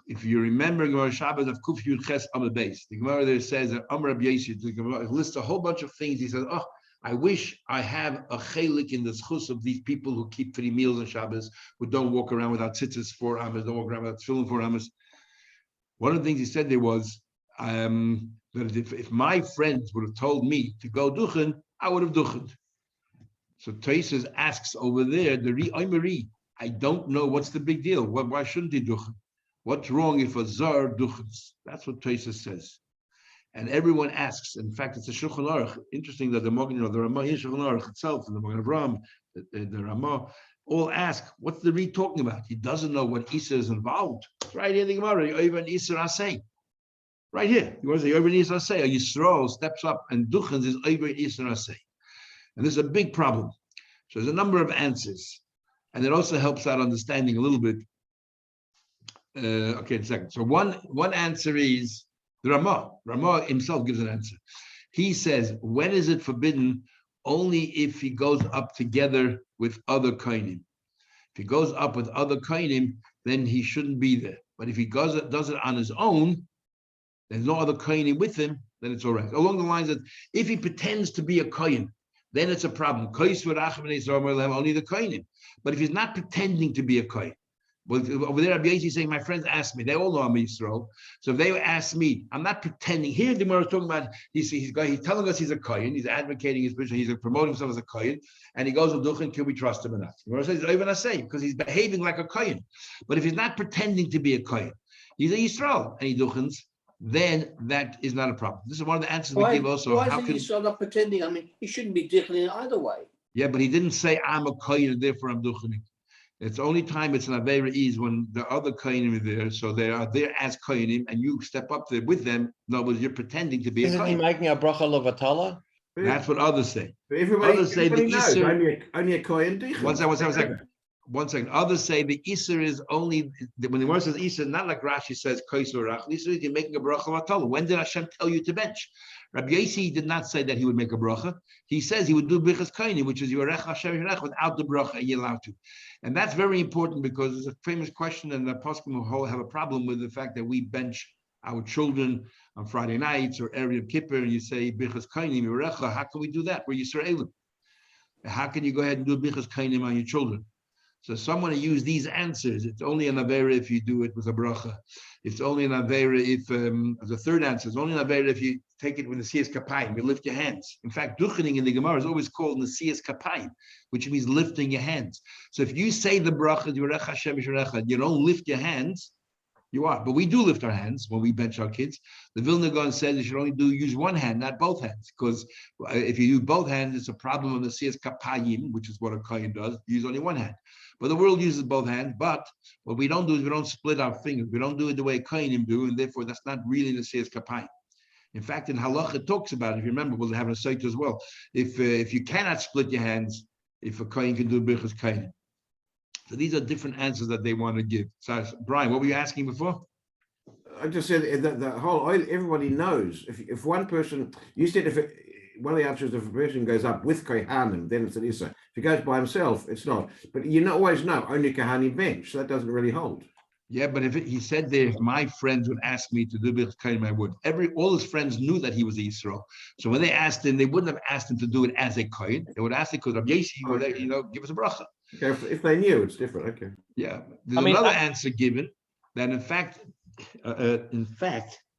If you remember Gemara Shabbos of Kuf Yud Ches Amud Beis, the Gemara there says that Amar Rabbi Yossi, the Gemara lists a whole bunch of things. He says, oh, I wish I have a chelik in the schus of these people who keep 3 meals on Shabbos, who don't walk around without tzitzis 4 amas, don't walk around without tefillin 4 amas. One of the things he said there was that if my friends would have told me to go duchen, I would have duchened. So Tosfos asks over there, I don't know what's the big deal. Why shouldn't he duchen? What's wrong if a zar duchens? That's what Tosfos says. And everyone asks. In fact, it's a Shulchan Aruch. Interesting that the Ramah, Shulchan Aruch itself, and the Magen Avraham, the Ramah, all ask, what's the Reed talking about? He doesn't know what Isa is involved. It's right here in the Gemara, Yovan Isa Asay. Right here. You want to say Yovan Isa Asay? A Yisrael steps up and duchens is Yovan Isa Asay. And this is a big problem. So there's a number of answers. And it also helps out understanding a little bit. Okay, a second. So one answer is the Ramah. Ramah himself gives an answer. He says, when is it forbidden? Only if he goes up together with other kohanim. If he goes up with other kohanim, then he shouldn't be there. But if he does it on his own, there's no other kohanim with him, then it's all right. Along the lines that if he pretends to be a kohen, then it's a problem. Only the kohanim. But if he's not pretending to be a kohen, well, over there, Rabbi Yossi is saying, my friends asked me, they all know I'm Yisrael. So if they ask me, I'm not pretending. Here, the Gemara is talking about, he's telling us he's a kohen, he's advocating his position, he's promoting himself as a kohen, and he goes with duchen, can we trust him or not? The Gemara says, even I say, because he's behaving like a kohen. But if he's not pretending to be a kohen, he's a Yisrael, and he duchens, then that is not a problem. This is one of the answers we give also. Why is Yisrael not pretending? I mean, he shouldn't be duchening either way. Yeah, but he didn't say, I'm a kohen, and therefore I'm duchening. It's only time it's an Avera is when the other Kohanim are there, so they are there as Kohanim, and you step up there with them. No, but you're pretending to be Isn't a he Kohen. making a bracha levatala? That's what others say. Others say the knows, Isser. only a kohen duchen. One second. Others say the Isser is only when the word says Isser, not like Rashi says Koisur Rach. Isser is you're making a bracha levatala. When did Hashem tell you to bench? Rabbi Yossi did not say that he would make a bracha. He says he would do bichas kaini, which is Yorech Hashem Yorech, without the bracha, and you're allowed to. And that's very important because it's a famous question, and the poskim have a problem with the fact that we bench our children on Friday nights or Erev Kippur, and you say bichas kaini Yorecha. How can we do that? We're Yisraelim. How can you go ahead and do bichas kaini on your children? So someone used these answers. It's only an avera if you do it with a bracha. It's only an avera if, the third answer, it's only an avera if you take it with the siyas kapayim, you lift your hands. In fact, duchening in the Gemara is always called the siyas kapayim, which means lifting your hands. So if you say the bracha, you don't lift your hands, you are. But we do lift our hands when we bench our kids. The Vilna Gaon says you should only use one hand, not both hands, because if you use both hands, it's a problem on the siyas kapayim, which is what a kohen does. You use only one hand. But the world uses both hands. But what we don't do is we don't split our fingers. We don't do it the way kohenim do, and therefore that's not really the siyas kapayim. In fact, in Halacha it talks about it. If you remember, we'll have a site as well. If you cannot split your hands, if a kohen can do birchas kohenim. So these are different answers that they want to give. So, Brian, what were you asking before? I just said that the whole everybody knows if one person, you said one of the answers, if a person goes up with Kohanim, then it's an Issa. If he goes by himself, it's not. But you always know only Kohanim bench, so that doesn't really hold. Yeah, but he said there, if my friends would ask me to do Birchas Kohanim, I would. All his friends knew that he was a Yisrael. So when they asked him, they wouldn't have asked him to do it as a Kohen. They would ask him because Rabbi Yossi would, give us a bracha. Okay, if they knew, it's different. Okay. Yeah, there's another answer given that in fact,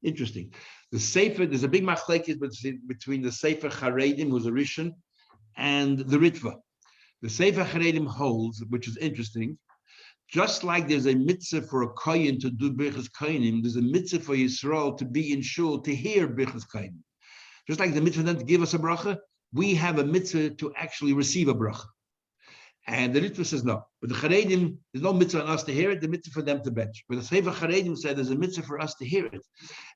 interesting. The Sefer, there's a big machlekes between the Sefer Charedim, who's a Rishon, and the Ritva. The Sefer Charedim holds, which is interesting, just like there's a mitzvah for a kohen to do Birchas Kohanim, there's a mitzvah for Yisrael to be in shul to hear Birchas Kohanim. Just like the mitzvah then to give us a bracha, we have a mitzvah to actually receive a bracha. And the Ritva says no. But the Charedim, there's no mitzvah on us to hear it, the mitzvah for them to bench. But the Sefer Charedim said there's a mitzvah for us to hear it.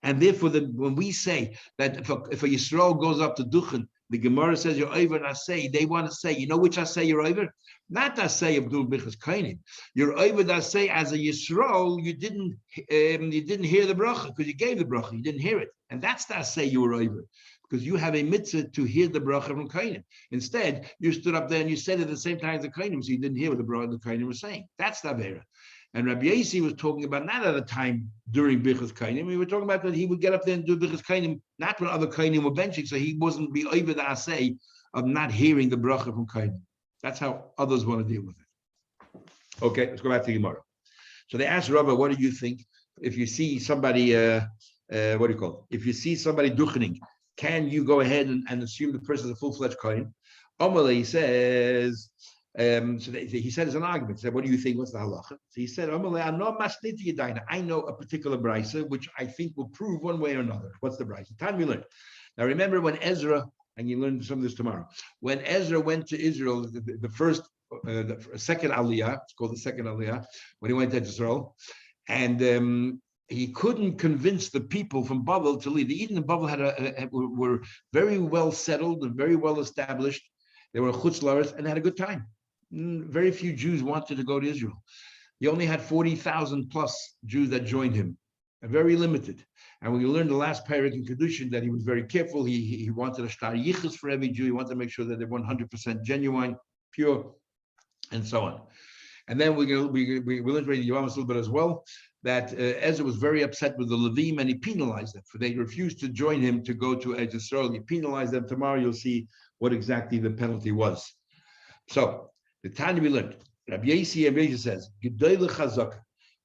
And therefore, when we say that if a Yisrael goes up to Duchen, the Gemara says you're over and Asay, they want to say, you know which Asay you're over? Not Asay of doing Birchas Kohanim. You're over the Asay as a Yisrael, you didn't hear the bracha because you gave the bracha, you didn't hear it. And that's the Asay you were over. Because you have a mitzvah to hear the bracha from Kohanim. Instead, you stood up there and you said it at the same time as the Kohanim, so you didn't hear what the bracha the Kohanim was saying. That's the Avera. And Rabbi Yossi was talking about not at a time during Birchas Kohanim. We were talking about that he would get up there and do Birchas Kohanim, not when other Kohanim were benching, so he wasn't be over the Asay of not hearing the bracha from Kohanim. That's how others want to deal with it. Okay, let's go back to Gemara. So they asked Rabbi, what do you think if you see somebody, what do you call it? If you see somebody duchening, can you go ahead and assume the person is a full-fledged Kohen? Amalei says, he said it's an argument. He said, what do you think? What's the halacha? So he said, I know a particular brisa, which I think will prove one way or another. What's the brisa? Time we learn. Now remember when Ezra, and you learn some of this tomorrow, when Ezra went to Israel, the second aliyah, it's called the second aliyah, when he went to Israel, and he couldn't convince the people from Babel to leave. The Eden of Babel were very well settled and very well established. They were chutz laretz and had a good time. Very few Jews wanted to go to Israel. He only had 40,000 plus Jews that joined him, very limited. And when you learned the last parak in Kedushin that he was very careful, he wanted a shtar yichus for every Jew. He wanted to make sure that they're 100% genuine, pure, and so on. And then we learned in Yavamas a little bit as well, that Ezra was very upset with the Levim and he penalized them, for they refused to join him to go to Eretz Yisrael. He penalized them. Tomorrow you'll see what exactly the penalty was. So the Tanya we learned, Rabbi Yossi says, Gedolei Chazaka,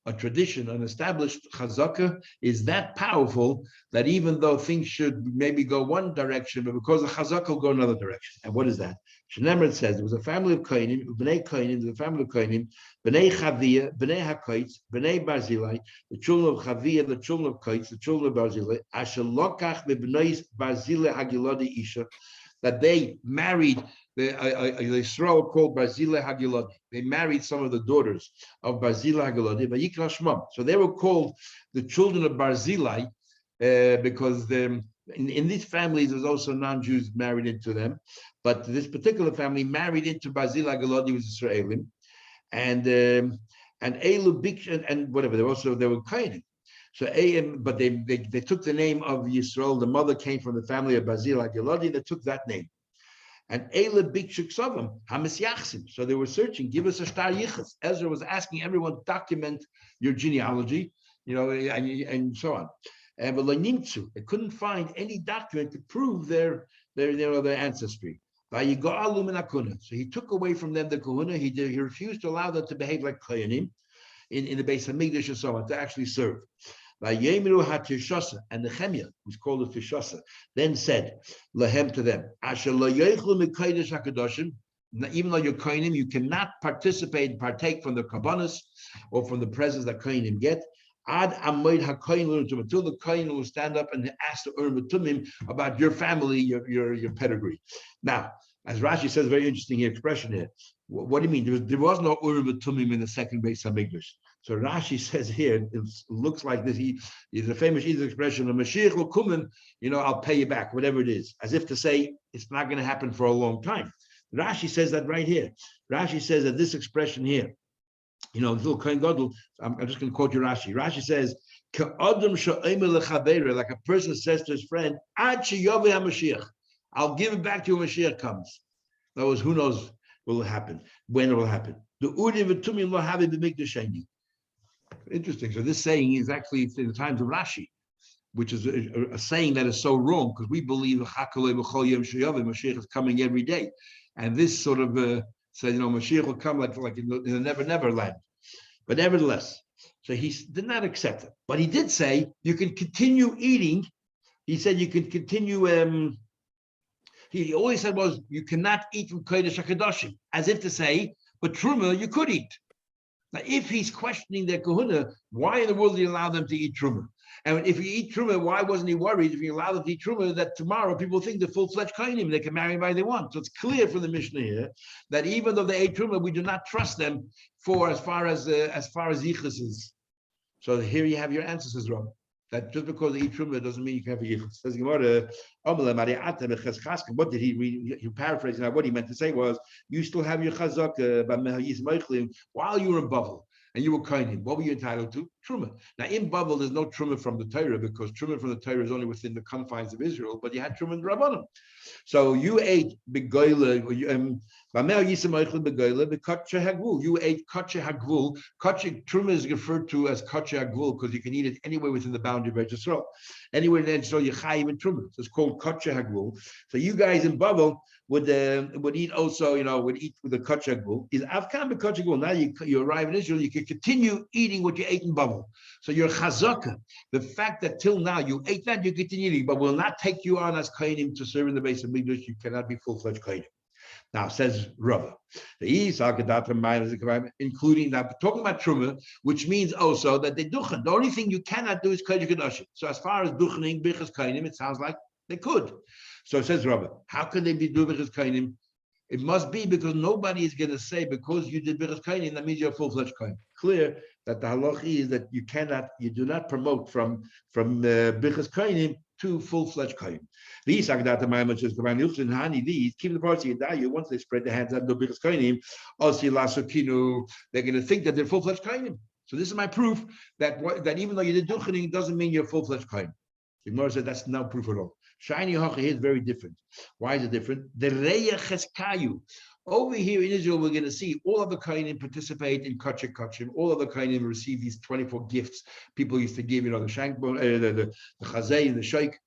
a tradition, an established chazaka is that powerful that even though things should maybe go one direction, but because the chazaka will go another direction. And what is that? Shneimar says there was a family of Kohanim, Bnei Kohanim, the family of Kohanim, Bnei Chavia, Bnei HaKoitz, Bnei Barzilai, the children of Chavia, the children of Koitz, the children of Barzilai, Asher Lokach Bnei Barzilai Hagiladi Isha, that they married the Yisrael called Barzilai Hagiladi. They married some of the daughters of Barzilai Hagiladi, Vayikra Shmam. So they were called the children of Barzilai because in these families there's also non-Jews married into them. But this particular family married into Barzilai Hagiladi was Israelim, and Elu Bik and whatever. They were Kohanim. So but they took the name of Yisrael. The mother came from the family of Barzilai Hagiladi. They took that name. And Eila Bikshuk Sovim, Hamas Yachsim. So they were searching, give us a shtar yichus. Ezra was asking everyone to document your genealogy, and so on. But they couldn't find any document to prove their ancestry. So he took away from them the kahuna. He refused to allow them to behave like kohanim in the base of Mikdash and so on, to actually serve. And Nehemiah, who's called a Tishasa, then said lahem to them, even though you're kohanim, you cannot partake from the kabbanas or from the presents that kohanim get. Until the kohen will stand up and ask the Urim Tumim about your family, your pedigree. Now, as Rashi says, very interesting expression here. What do you mean? There was no Urim Tumim in the second base of Mikdash. So Rashi says here, it looks like this. He's a famous expression of Mashiach will come and, I'll pay you back, whatever it is, as if to say it's not going to happen for a long time. Rashi says that right here. Rashi says that this expression here, little Kohen Gadol, I'm just going to quote you Rashi. Rashi says, Like a person says to his friend, I'll give it back to you when Mashiach comes. In other words, who knows what will happen, when it will happen. Interesting. So this saying is actually in the times of Rashi, which is a saying that is so wrong because we believe Mashiach is coming every day, and this sort of says, Mashiach will come like in the never land. But nevertheless, so he did not accept it. But he did say you can continue eating. He said you can continue. He always said was you cannot eat from Kodesh HaKadoshim, as if to say, but Truma you could eat. Now, if he's questioning their kahuna, why in the world do you allow them to eat Truma? And if you eat Truma, why wasn't he worried if you allow them to eat Truma that tomorrow people think they're full-fledged Kohanim, they can marry anybody they want? So it's clear from the Mishnah here that even though they ate Truma, we do not trust them for as far as Yichus is. So here you have your answer, says Rob. That just because they eat Truma doesn't mean you can have a Yichus. Says Gemara, what did he read? He paraphrased now. What he meant to say was, you still have your chazak while you were in Bavel and you were kohanim. What were you entitled to? Truma. Now in Bavel, there's no Truma from the Torah because Truma from the Torah is only within the confines of Israel, but you had Truma in Rabbanim. So you ate begoyle, you ate kotche hagvul. Kotche Truma is referred to as kotche hagvul because you can eat it anywhere within the boundary of Eretz Yisrael. Anywhere in Eretz Yisrael, you chayim in Truma. So it's called kotche hagvul. So you guys in Bavel would eat also, would eat with the kotche hagvul. Is avkan be kotche hagvul. Now you arrive in Israel, you can continue eating what you ate in Bavel. So your chazaka, the fact that till now you ate that, you continue eating, but will not take you on as kohanim to serve in the base of Mikdash. You cannot be full-fledged kohanim. Now says Rava, including that, talking about truma, which means also that they duchen. The only thing you cannot do is kodesh kedoshim. So as far as duchening bichas kohanim, it sounds like they could. So it says Rava, how can they be do bichas kohanim? It must be because nobody is going to say because you did bichas kohanim that means you're a full-fledged kohen. Clear that the halach is that you do not promote from bichas kohanim to full-fledged kohen. These keep the party once they spread their hands out to bichas kohanim, they're going to think that they're full-fledged kohanim. So this is my proof that even though you did duchening doesn't mean you're full-fledged kohen. The Gemara said that's no proof at all. Shiny Hocha here is very different. Why is it different? The Reya Cheskayu. Over here in Israel, we're going to see all of the Kohanim participate in Kachim Kachim. All of the Kohanim receive these 24 gifts. People used to give, the shankbone, the chazay, the sheikh,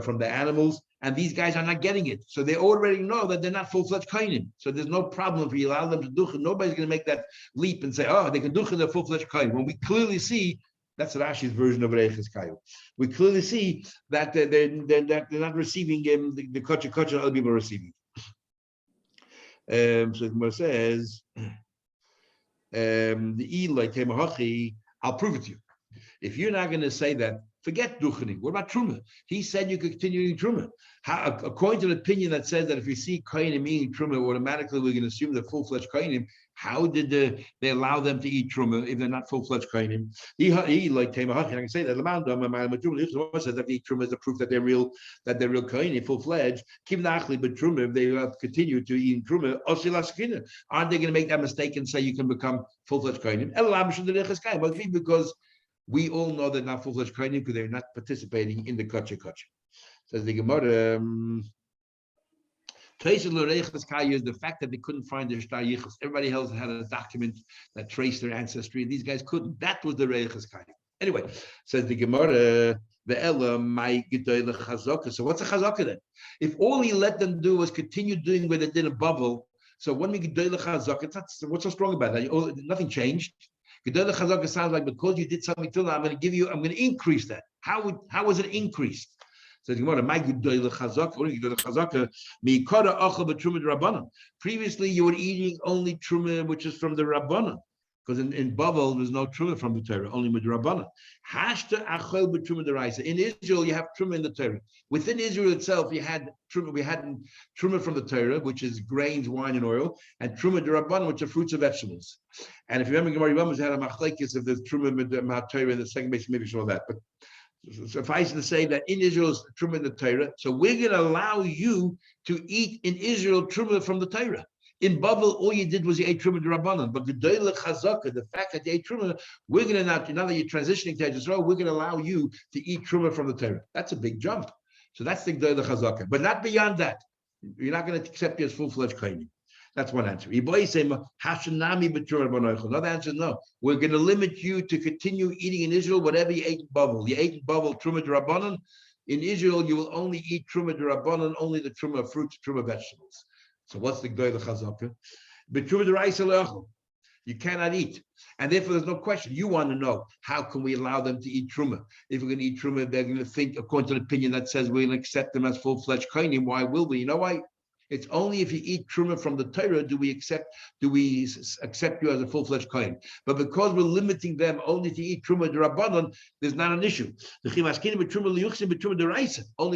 from the animals. And these guys are not getting it. So they already know that they're not full-fledged Kohanim. So there's no problem if you allow them to duchen. Nobody's going to make that leap and say, oh, they can duchen, they're full-fledged Kohanim. When we clearly see that's Rashi's version of Reiches Kayu. We clearly see that they're not receiving the kocha other people are receiving. So it says, the Eli Temahachi, I'll prove it to you. If you're not going to say that, forget duchening. What about truma? He said you could continue eating truma. According to the opinion that says that if you see kohanim eating truma, automatically we're going to assume they're full-fledged kohanim. How did they allow them to eat truma if they're not full-fledged kohanim? He like Temahachi, I can say that says that eat truma is a proof that they're real kohanim, full-fledged. Kim nachli, but truma, if they continue to eat truma, aren't they going to make that mistake and say you can become full-fledged kohanim? Because we all know they're not full-fledged kohanim because they're not participating in the kachah. Says the Gemara, is the fact that they couldn't find their shtar yichus. Everybody else had a document that traced their ancestry, and these guys couldn't. That was the reiches kaya. Anyway, says the Gemara, the Ella my gedoyle chazaka. So what's a chazaka then? If all he let them do was continue doing what they did in Bavel, so when we gedoyle chazaka, what's so strong about that? Nothing changed. Gedoyle chazaka sounds like because you did something till now, I'm going to increase that. How was it increased? So previously you were eating only truma, which is from the Rabbanan, because in Bavel there's no truma from the Torah, only with Rabbanan. In Israel you have truma in the Torah. Within Israel itself you had truma. We had truma from the Torah, which is grains, wine, and oil, and truma de Rabbanan, which are fruits of vegetables. And if you remember, Gemara had a machlekes of the truma Torah in the second base, maybe some of that, but suffice to say that in Israel is truma in the Torah, so we're going to allow you to eat in Israel truma from the Torah. In Babel, all you did was you ate truma d'Rabbanan. But the fact that you ate truma, we're going to now that you're transitioning to Israel, we're going to allow you to eat truma from the Torah. That's a big jump. So that's the G'day Chazaka. But not beyond that. You're not going to accept you as full-fledged kohanim. That's one answer. Another answer is no. We're going to limit you to continue eating in Israel whatever you ate in Babel. You ate in Babel truma d'Rabbanan. In Israel, you will only eat truma d'Rabbanan, only the truma of fruits, truma vegetables. So what's the G'day Chazaka? But truma d'Raisa you cannot eat. And therefore, there's no question. You want to know, how can we allow them to eat truma? If we're going to eat truma, they're going to think, according to the opinion that says we're going to accept them as full-fledged kohanim. Why will we? You know why? It's only if you eat truma from the Torah do we accept you as a full-fledged kohen. But because we're limiting them only to eat truma d'Rabbanan, there's not an issue. Only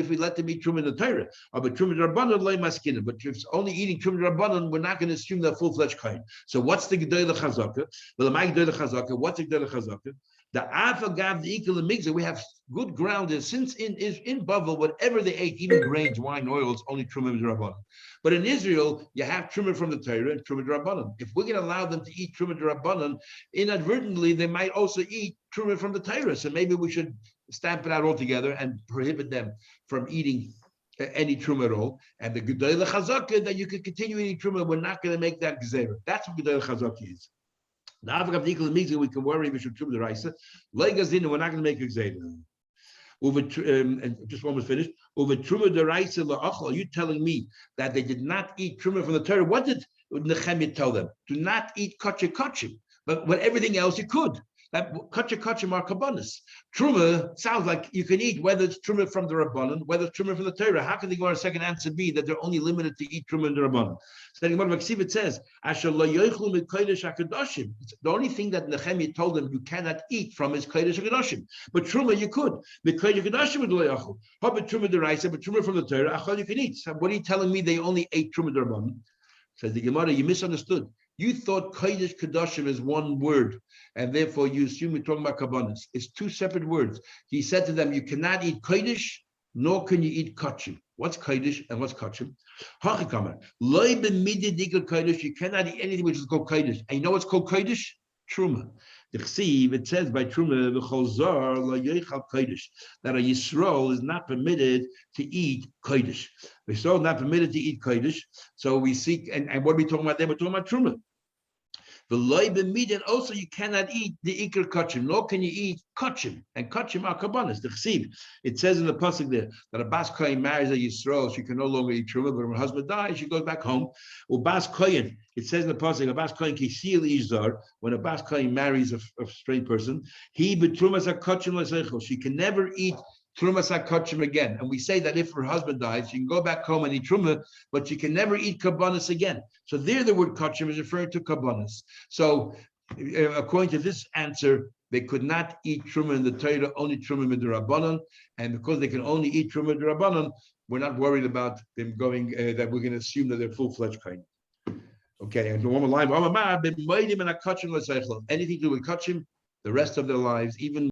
if we let them eat truma in the Torah. But truma d'Rabbanan loy maskinim. But if it's only eating truma d'Rabbanan, we're not going to assume they're full-fledged kohen. So what's the G'day Chazaka? Well, my G'day Chazaka. What's the G'day Chazaka? The Afagav, the Ikal Migzah, we have good ground is since in Bavel, whatever they ate, even grains, wine, oils, only truma d'Rabbanan. But in Israel, you have truma from the Torah and truma d'Rabbanan. If we're going to allow them to eat truma d'Rabbanan, inadvertently they might also eat truma from the Torah. So maybe we should stamp it out altogether and prohibit them from eating any truma at all. And the G'day Chazaka that you could continue eating truma, we're not going to make that gzeira. That's what G'day Chazaka is. Now, we can worry we should truma the raisa. Legazin, we're not going to make a gzeira. And just almost finished. Over truma the raisa la'achal. Are you telling me that they did not eat truma from the Torah? What did Nehemiah tell them? Do not eat kachim. But everything else you could. That kachim are kabbanis. Truma sounds like you can eat whether it's truma from the Rabbanan, whether it's truma from the Torah. How can they go on a second answer be that they're only limited to eat truma in the Rabbanan? So it says, the only thing that Nehemiah told them you cannot eat from is kodesh hakadoshim. But truma you could. But kodesh hakadoshim but truma deraisa, but truma from the Torah, achal you can eat. So what are you telling me they only ate truma the Rabbanan? Says the Gemara, you misunderstood. You thought Kodesh Kedoshim is one word, and therefore you assume we're talking about Kabbanis. It's two separate words. He said to them, you cannot eat Kodesh, nor can you eat Kachim. What's Kodesh and what's Kachim? Hachikamar. Loi b'midid ikar Kodesh, you cannot eat anything which is called Kodesh. And you know what's called Kodesh? Truma. The Chsiv, it says by Truma, v'chol lo yochal Kodesh, that a Yisrael is not permitted to eat Kodesh. The Yisrael is not permitted to eat Kodesh. So we seek, and what are we talking about there? We're talking about Truma. The loy b'midin, also you cannot eat the ikar kachim, nor can you eat kachim, and kachim are kabbanis. The chsiv, it says in the pasuk there that a bas kohen marries a yisrael, she can no longer eat truma, but when her husband dies, she goes back home. Or bas kohen, it says in the pasuk, a bas kohen kisil izar, when a bas kohen marries a straight person, he betrumas a kachim l'seichel, she can never eat Trumas HaKachim again. And we say that if her husband dies, she can go back home and eat Truma, but she can never eat Kabbanis again. So there the word Kachim is referring to Kabbanis. So according to this answer, they could not eat Truma in the Torah, only Truma Midrabanan. And because they can only eat Truma Midrabanan, we're not worried about them going, that we're going to assume that they're full-fledged kind. Okay, and the one line, anything to do with Kachim, the rest of their lives, even